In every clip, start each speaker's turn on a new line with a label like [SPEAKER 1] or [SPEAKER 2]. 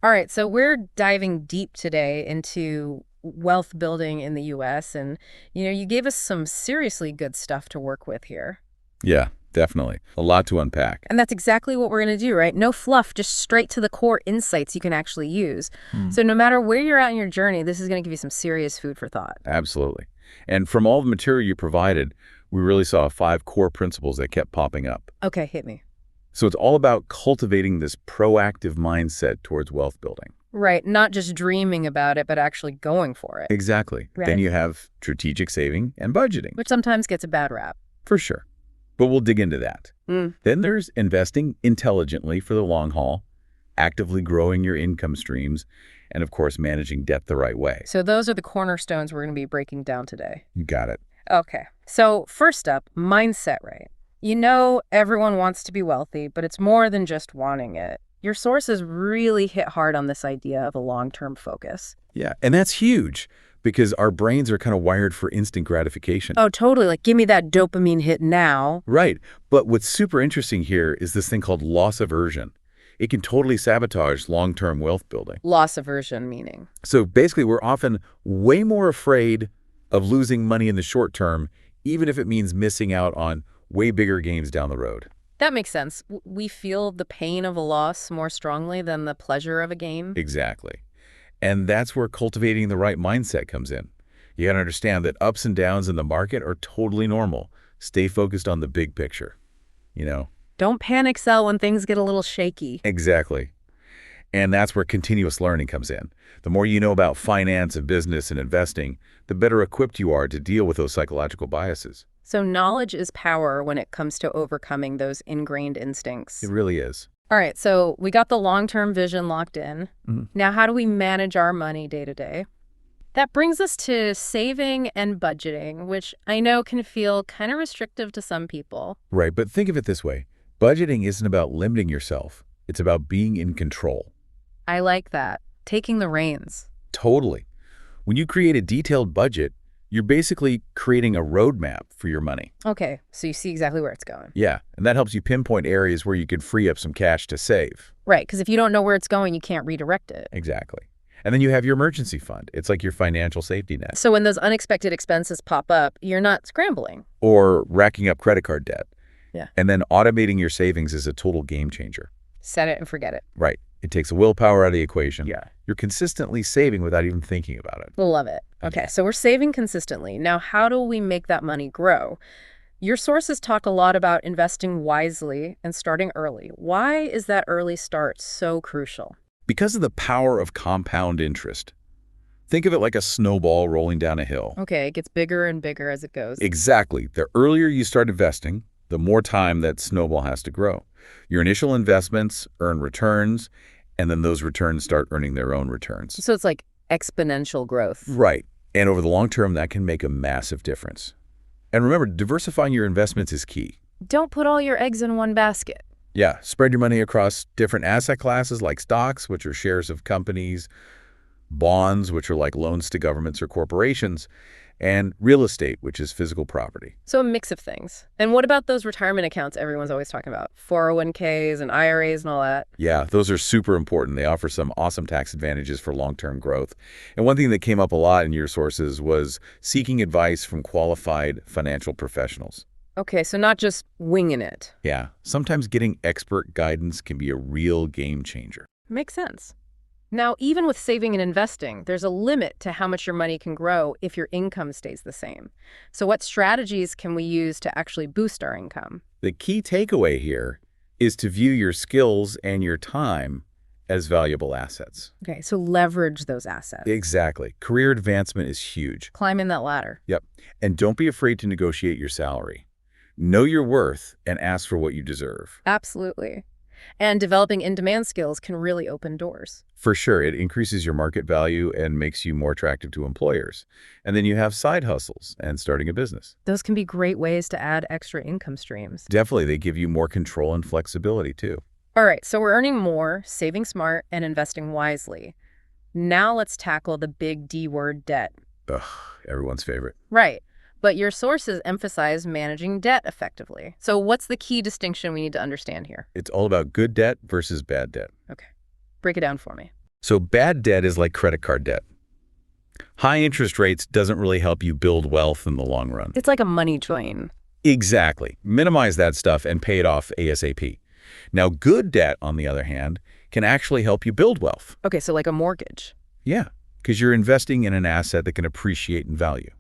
[SPEAKER 1] All right, so we're diving deep today into wealth building in the US and you gave us some seriously good stuff to work with here.
[SPEAKER 2] Yeah, definitely. A lot to unpack.
[SPEAKER 1] And that's exactly what we're going to do, right? No fluff, just straight to the core insights you can actually use.
[SPEAKER 2] Hmm.
[SPEAKER 1] So no matter where you're at in your journey, this is going to give you some serious food for thought.
[SPEAKER 2] Absolutely. And from all the material you provided, we really saw 5 core principles that kept popping up.
[SPEAKER 1] Okay, hit me.
[SPEAKER 2] So it's all about cultivating this proactive mindset towards wealth building.
[SPEAKER 1] Right, not just dreaming about it, but actually going for it.
[SPEAKER 2] Exactly.
[SPEAKER 1] Right.
[SPEAKER 2] Then you have strategic saving and budgeting.
[SPEAKER 1] Which sometimes gets a bad rap.
[SPEAKER 2] For sure. But we'll dig into that.
[SPEAKER 1] Mm.
[SPEAKER 2] Then there's investing intelligently for the long haul, actively growing your income streams, and of course, managing debt the right way.
[SPEAKER 1] So those are the cornerstones we're going to be breaking down today.
[SPEAKER 2] You got it.
[SPEAKER 1] Okay, so first up, mindset, right? Everyone wants to be wealthy, but it's more than just wanting it. Your sources really hit hard on this idea of a long-term focus.
[SPEAKER 2] Yeah, and that's huge because our brains are kind of wired for instant gratification.
[SPEAKER 1] Oh, totally. Like, give me that dopamine hit now.
[SPEAKER 2] Right. But what's super interesting here is this thing called loss aversion. It can totally sabotage long-term wealth building.
[SPEAKER 1] Loss aversion meaning.
[SPEAKER 2] So basically, we're often way more afraid of losing money in the short term, even if it means missing out on way bigger gains down the road.
[SPEAKER 1] That makes sense. We feel the pain of a loss more strongly than the pleasure of a gain.
[SPEAKER 2] Exactly. And that's where cultivating the right mindset comes in. You got to understand that ups and downs in the market are totally normal. Stay focused on the big picture, you know?
[SPEAKER 1] Don't panic sell when things get a little shaky.
[SPEAKER 2] Exactly. And that's where continuous learning comes in. The more you know about finance and business and investing, the better equipped you are to deal with those psychological biases.
[SPEAKER 1] So knowledge is power when it comes to overcoming those ingrained instincts.
[SPEAKER 2] It really is.
[SPEAKER 1] All right, so we got the long-term vision locked in. Now, how do we manage our money day to day? That brings us to saving and budgeting, which I know can feel kind of restrictive to some people.
[SPEAKER 2] Right, but think of it this way. Budgeting isn't about limiting yourself. It's about being in control.
[SPEAKER 1] I like that. Taking the reins.
[SPEAKER 2] Totally. When you create a detailed budget, you're basically creating a roadmap for your money.
[SPEAKER 1] Okay, so you see exactly where it's going.
[SPEAKER 2] Yeah, and that helps you pinpoint areas where you could free up some cash to save.
[SPEAKER 1] Right, because if you don't know where it's going, you can't redirect it.
[SPEAKER 2] Exactly. And then you have your emergency fund. It's like your financial safety net.
[SPEAKER 1] So when those unexpected expenses pop up, you're not scrambling.
[SPEAKER 2] Or racking up credit card debt.
[SPEAKER 1] Yeah.
[SPEAKER 2] And then automating your savings is a total game changer.
[SPEAKER 1] Set it and forget it.
[SPEAKER 2] Right. It takes the willpower out of the equation.
[SPEAKER 1] Yeah.
[SPEAKER 2] You're consistently saving without even thinking about it.
[SPEAKER 1] Love it. Okay, so we're saving consistently. Now, how do we make that money grow? Your sources talk a lot about investing wisely and starting early. Why is that early start so crucial?
[SPEAKER 2] Because of the power of compound interest. Think of it like a snowball rolling down a hill.
[SPEAKER 1] Okay, it gets bigger and bigger as it goes.
[SPEAKER 2] Exactly. The earlier you start investing, the more time that snowball has to grow. Your initial investments earn returns, and then those returns start earning their own returns.
[SPEAKER 1] So it's like exponential growth.
[SPEAKER 2] Right. And over the long term, that can make a massive difference. And remember, diversifying your investments is key.
[SPEAKER 1] Don't put all your eggs in one basket.
[SPEAKER 2] Yeah, spread your money across different asset classes like stocks, which are shares of companies, bonds, which are like loans to governments or corporations, and real estate, which is physical property.
[SPEAKER 1] So a mix of things. And what about those retirement accounts everyone's always talking about? 401ks and IRAs and all that?
[SPEAKER 2] Yeah, those are super important. They offer some awesome tax advantages for long-term growth. And one thing that came up a lot in your sources was seeking advice from qualified financial professionals.
[SPEAKER 1] Okay, so not just winging it.
[SPEAKER 2] Yeah, sometimes getting expert guidance can be a real game changer.
[SPEAKER 1] Makes sense. Now, even with saving and investing, there's a limit to how much your money can grow if your income stays the same. So what strategies can we use to actually boost our income?
[SPEAKER 2] The key takeaway here is to view your skills and your time as valuable assets.
[SPEAKER 1] Okay, so leverage those assets.
[SPEAKER 2] Exactly. Career advancement is huge.
[SPEAKER 1] Climbing that ladder.
[SPEAKER 2] Yep. And don't be afraid to negotiate your salary. Know your worth and ask for what you deserve.
[SPEAKER 1] Absolutely. And developing in-demand skills can really open doors.
[SPEAKER 2] For sure, it increases your market value and makes you more attractive to employers. And then you have side hustles and starting a business.
[SPEAKER 1] Those can be great ways to add extra income streams.
[SPEAKER 2] Definitely, they give you more control and flexibility too.
[SPEAKER 1] All right, so we're earning more, saving smart, and investing wisely. Now let's tackle the big D word, debt.
[SPEAKER 2] Ugh, everyone's favorite.
[SPEAKER 1] Right. But your sources emphasize managing debt effectively. So what's the key distinction we need to understand here?
[SPEAKER 2] It's all about good debt versus bad debt.
[SPEAKER 1] Okay. Break it down for me.
[SPEAKER 2] So bad debt is like credit card debt. High interest rates doesn't really help you build wealth in the long run.
[SPEAKER 1] It's like a money drain.
[SPEAKER 2] Exactly. Minimize that stuff and pay it off ASAP. Now, good debt, on the other hand, can actually help you build wealth.
[SPEAKER 1] Okay, so like a mortgage.
[SPEAKER 2] Yeah, because you're investing in an asset that can appreciate in value.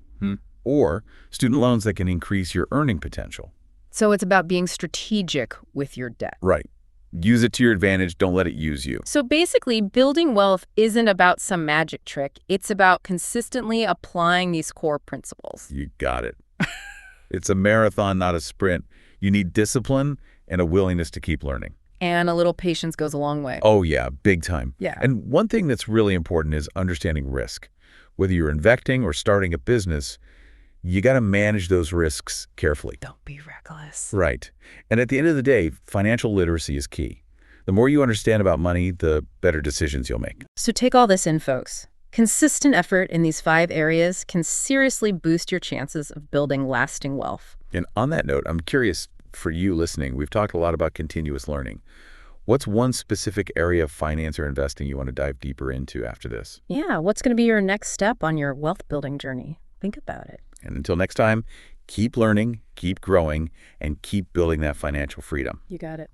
[SPEAKER 2] Or student loans that can increase your earning potential.
[SPEAKER 1] So it's about being strategic with your debt.
[SPEAKER 2] Right. Use it to your advantage. Don't let it use you.
[SPEAKER 1] So basically, building wealth isn't about some magic trick. It's about consistently applying these core principles.
[SPEAKER 2] You got it. It's a marathon, not a sprint. You need discipline and a willingness to keep learning.
[SPEAKER 1] And a little patience goes a long way.
[SPEAKER 2] Oh, yeah, big time.
[SPEAKER 1] Yeah.
[SPEAKER 2] And one thing that's really important is understanding risk. Whether you're investing or starting a business, you got to manage those risks carefully.
[SPEAKER 1] Don't be reckless.
[SPEAKER 2] Right. And at the end of the day, financial literacy is key. The more you understand about money, the better decisions you'll make.
[SPEAKER 1] So take all this in, folks. Consistent effort in these 5 areas can seriously boost your chances of building lasting wealth.
[SPEAKER 2] And on that note, I'm curious for you listening, we've talked a lot about continuous learning. What's one specific area of finance or investing you want to dive deeper into after this?
[SPEAKER 1] Yeah, what's going to be your next step on your wealth building journey? Think about it.
[SPEAKER 2] And until next time, keep learning, keep growing, and keep building that financial freedom.
[SPEAKER 1] You got it.